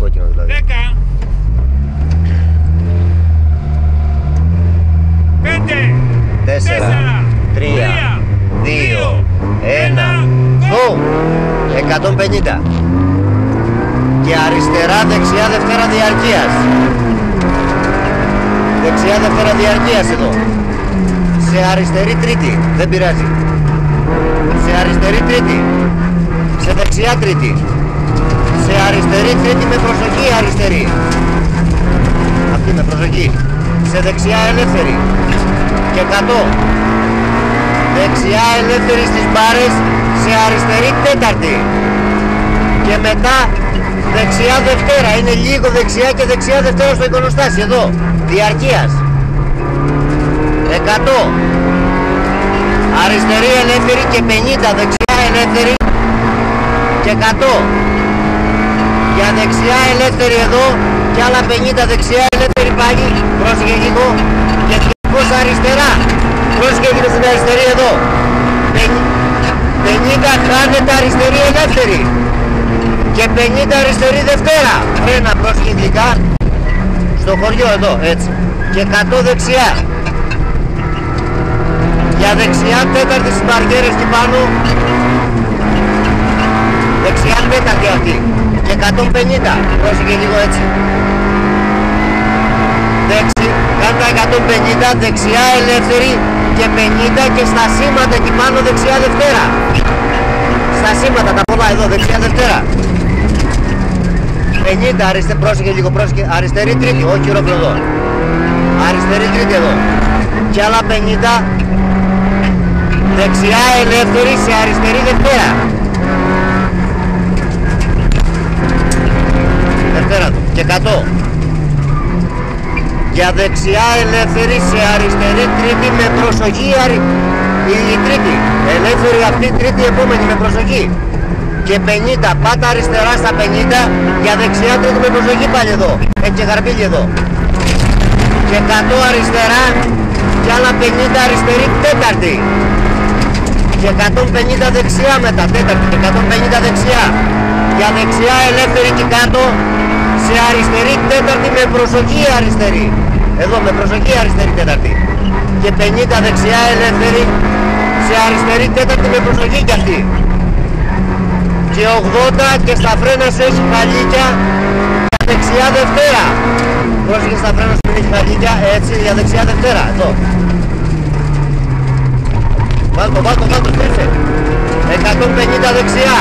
κόκκινο δηλαδή. 10 5 4, 3, 2, 1, go! 150. Και αριστερά, δεξιά, δευτέρα διαρκείας. Δεξιά, δευτέρα διαρκείας εδώ. Σε αριστερή τρίτη, δεν πειράζει. Σε αριστερή τρίτη. Σε δεξιά τρίτη. Σε αριστερή τρίτη με προσοχή αριστερή. Αυτή με προσοχή. Σε δεξιά ελεύθερη. Και 100. Δεξιά ελεύθερη στις μπάρες. Σε αριστερή τέταρτη. Και μετά δεξιά δευτέρα. Είναι λίγο δεξιά και δεξιά δευτέρα στο εικονοστάσι εδώ. Διαρκείας. 100. Αριστερή ελεύθερη και 50. Δεξιά ελεύθερη και 100. Για δεξιά ελεύθερη εδώ και άλλα 50 δεξιά ελεύθερη πάλι. Πρόσεχε λίγο. Και 200 αριστερά. Πρόσεχε λίγο στην αριστερή εδώ. 50 χάνεται αριστερή ελεύθερη. Και 50 αριστερή δευτέρα. Φρένα, πρόσεχε γλυκά. Στο χωριό εδώ, έτσι. Και 100 δεξιά. Για δεξιά τέταρτη στις μπαριέρες εκεί πάνω. Δεξιά τέταρτη αυτή. Και 150. Πρόσεχε λίγο έτσι. Κάνε τα 150. Δεξιά ελεύθερη και 50. Και στα σήματα εκεί πάνω δεξιά δευτέρα. Στα σήματα τα πολλά εδώ. Δεξιά δευτέρα. 50. Πρόσεχε λίγο. Πρόσεχε. Αριστερή τρίτη. Όχι ολόκληρο εδώ. Αριστερή τρίτη εδώ. Και άλλα 50. Δεξιά ελεύθερη σε αριστερή δευτέρα. Δευτέρα του. Και 100. Για δεξιά ελεύθερη σε αριστερή τρίτη με προσοχή. Η τρίτη. Ελεύθερη αυτή τρίτη επόμενη με προσοχή. Και 50. Πάτα αριστερά στα 50. Για δεξιά τρίτη με προσοχή πάλι εδώ. Έχει και γαρμπίλι εδώ. Και 100 αριστερά. Και άλλα 50 αριστερή τέταρτη. Και 150 δεξιά μετά, τέταρτη και 150 δεξιά. Για δεξιά ελεύθερη και κάτω. Σε αριστερή τέταρτη με προσοχή αριστερή. Εδώ με προσοχή αριστερή τέταρτη. Και 50 δεξιά ελεύθερη. Σε αριστερή τέταρτη με προσοχή κι αυτή. Και 80 και στα φρένα σου έχει χαλίκια. Για δεξιά δευτέρα. Πρόσεχε στα φρένα σου έχει χαλίκια. Έτσι για δεξιά δευτέρα. Εδώ. Βάλτο, στρίφε. 150 δεξιά.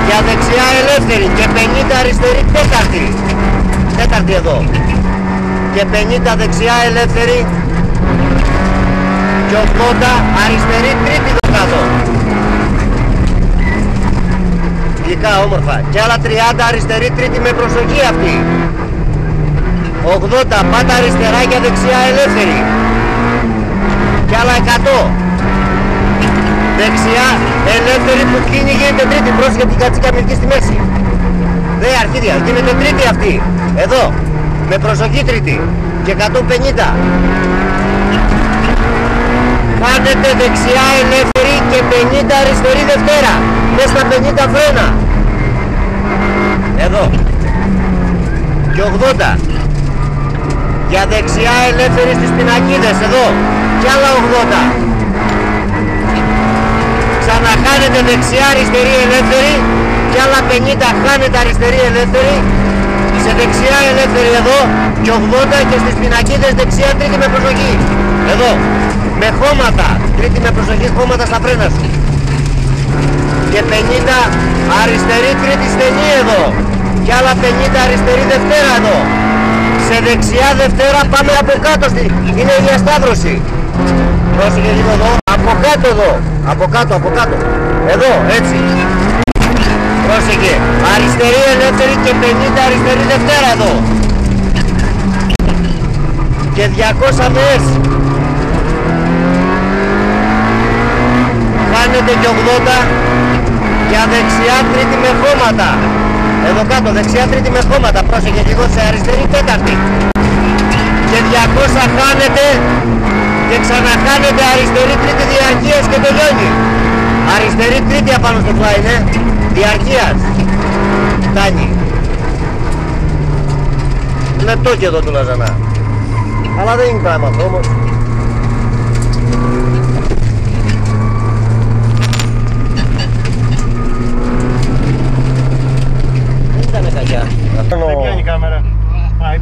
Για δεξιά ελεύθερη και 50 αριστερή τέταρτη. Τέταρτη εδώ. Και 50 δεξιά ελεύθερη. Και 80 αριστερή τρίτη εδώ κάτω. Γλυκά όμορφα. Και άλλα 30 αριστερή τρίτη με προσοχή αυτή. 80 πάτα αριστερά για δεξιά ελεύθερη. Και άλλα 100. Δεξιά ελεύθερη που κλείνει γίνεται τρίτη. Πρόσεχε την κατσίκα μυρκή στη μέση. Δε αρχίδια, γίνεται τρίτη αυτή. Εδώ, με προσοχή τρίτη. Και 150. Κάνετε δεξιά ελεύθερη και 50 αριστερή δευτέρα. Μες στα 50 φρένα. Εδώ. Και 80. Για δεξιά ελεύθερη στις πινακίδες εδώ. Και άλλα 80. Ξαναχάνετε δεξιά αριστερή ελεύθερη. Και άλλα 50 χάνετε αριστερή ελεύθερη. Σε δεξιά ελεύθερη εδώ. Και 80 και στις πινακίδες δεξιά τρίτη με προσοχή. Εδώ. Με χώματα. Τρίτη με προσοχή χώματα στα φρένα σου. Και 50 αριστερή τρίτη στενή εδώ. Και άλλα 50 αριστερή δευτέρα εδώ. Σε δεξιά δευτέρα πάμε από κάτω. Είναι η διασταύρωση. Πρόσεχε λίγο εδώ. Από κάτω εδώ. Από κάτω. Εδώ, έτσι. Πρόσεχε. Αριστερή ελεύθερη και 50 αριστερή δευτέρα εδώ. Και 200 μες. Κάνετε και 80. Για δεξιά τρίτη με χώματα. Εδώ κάτω, δεξιά τρίτη με χώματα. Πρόσεχε λίγο σε αριστερή τέταρτη. Και 200 χάνετε. Και ξαναχάνετε αριστερή τρίτη διαρκείας και τελειώνει. Αριστερή τρίτη απάνω στο πλάι είναι. Διαρκείας. Κατάνη. Λεπτό και εδώ του Λαζανά. Αλλά δεν είναι πράγμα όμως.